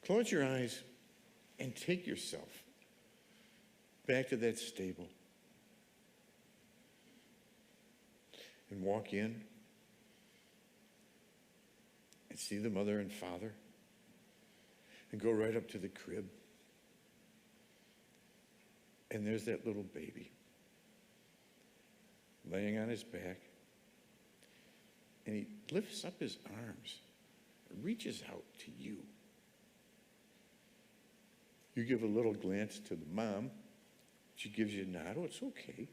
Close your eyes and take yourself back to that stable and walk in and see the mother and father and go right up to the crib. And there's that little baby laying on his back. And he lifts up his arms, reaches out to you. You give a little glance to the mom. She gives you a nod. Oh, it's okay.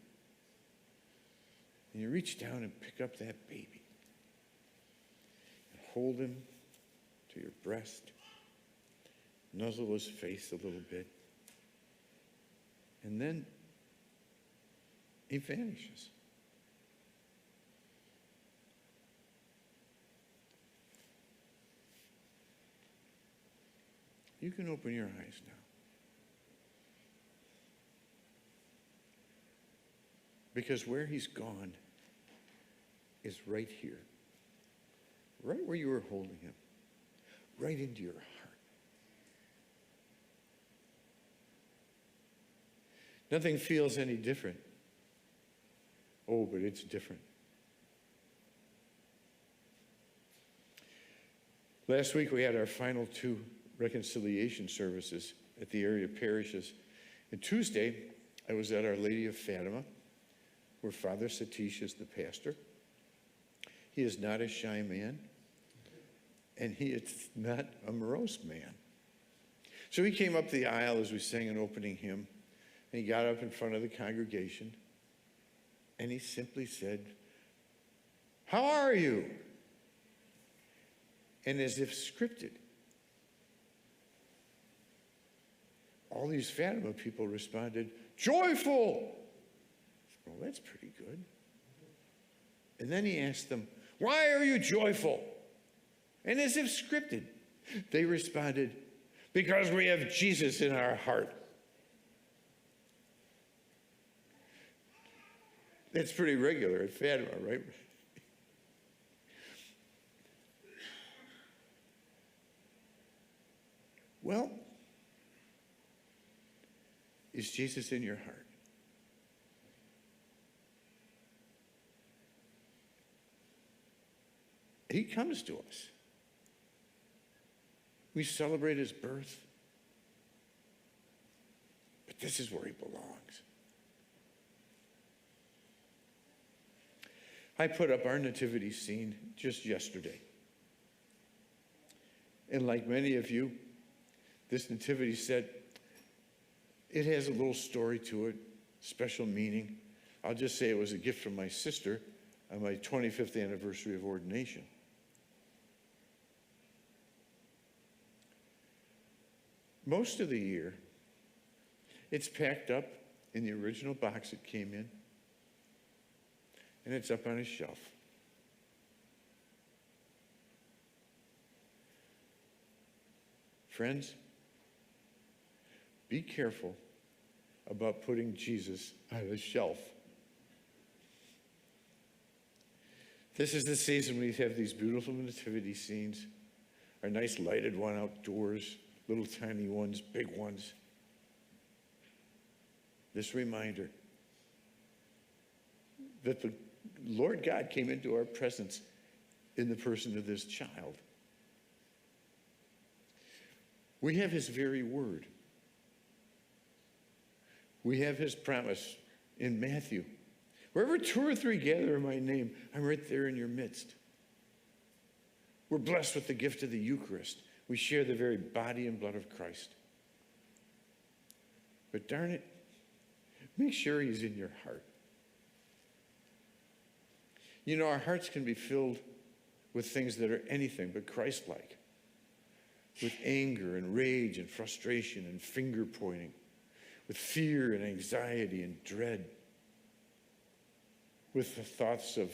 And you reach down and pick up that baby and hold him to your breast, nuzzle his face a little bit, and then he vanishes. You can open your eyes now. Because where he's gone is right here. Right where you were holding him. Right into your heart. Nothing feels any different. Oh, but it's different. Last week we had our final 2 reconciliation services at the area parishes. And Tuesday, I was at Our Lady of Fatima, where Father Satish is the pastor. He is not a shy man, and he is not a morose man. So he came up the aisle as we sang an opening hymn, and he got up in front of the congregation, and he simply said, "How are you?" And as if scripted, all these Fatima people responded, "Joyful!" Well, that's pretty good. And then he asked them, "Why are you joyful?" And as if scripted, they responded, "Because we have Jesus in our heart." That's pretty regular at Fatima, right? Well, is Jesus in your heart? He comes to us. We celebrate his birth. But this is where he belongs. I put up our nativity scene just yesterday. And like many of you, this nativity set, it has a little story to it, special meaning. I'll just say it was a gift from my sister on my 25th anniversary of ordination. Most of the year, it's packed up in the original box it came in, and it's up on a shelf. Friends, be careful about putting Jesus on a shelf. This is the season we have these beautiful nativity scenes, our nice lighted one outdoors, little tiny ones, big ones. This reminder that the Lord God came into our presence in the person of this child. We have his very word. We have his promise in Matthew. Wherever 2 or 3 gather in my name, I'm right there in your midst. We're blessed with the gift of the Eucharist. We share the very body and blood of Christ. But darn it, make sure he's in your heart. You know, our hearts can be filled with things that are anything but Christ-like. With anger and rage and frustration and finger pointing. With fear and anxiety and dread. With the thoughts of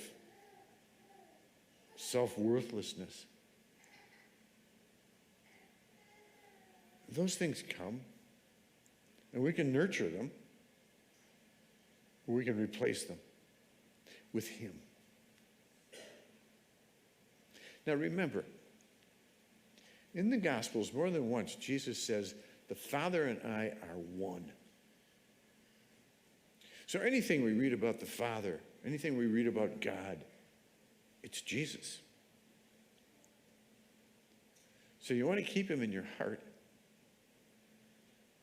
self-worthlessness. Those things come, and we can nurture them, or we can replace them with him. Now remember, In the Gospels, more than once, Jesus says, the Father and I are one. So anything we read about the Father, anything we read about God, it's Jesus. So you want to keep him in your heart.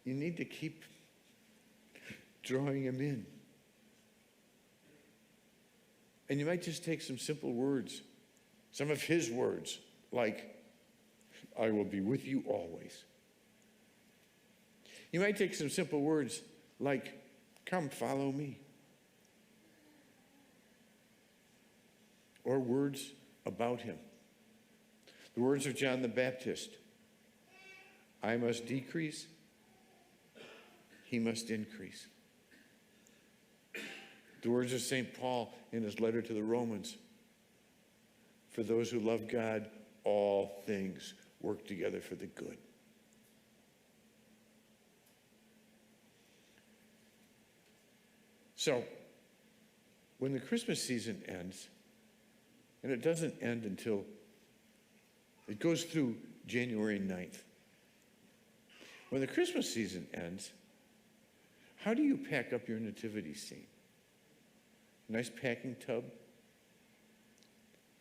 You need to keep drawing him in. And you might just take some simple words, some of his words, like, I will be with you always. You might take some simple words like, come follow me. Or words about him. The words of John the Baptist. I must decrease, he must increase. The words of St. Paul in his letter to the Romans. For those who love God, all things work together for the good. So, when the Christmas season ends, and it doesn't end until it goes through January 9th. When the Christmas season ends, how do you pack up your nativity scene? Nice packing tub,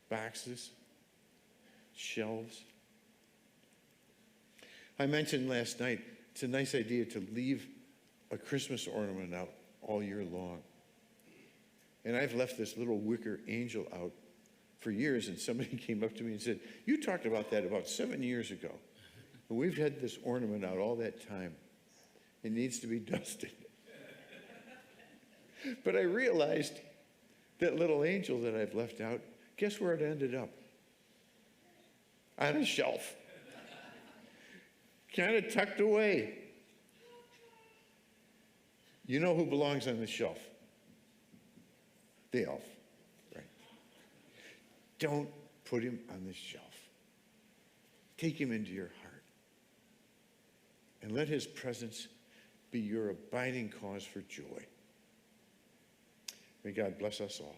boxes, shelves. I mentioned last night, it's a nice idea to leave a Christmas ornament out all year long. And I've left this little wicker angel out for years, and somebody came up to me and said, you talked about that about 7 years ago. And we've had this ornament out all that time. It needs to be dusted. But I realized that little angel that I've left out, guess where it ended up? On a shelf. Kind of tucked away. You know who belongs on the shelf? The elf, right? Don't put him on the shelf. Take him into your heart. And let his presence be your abiding cause for joy. May God bless us all.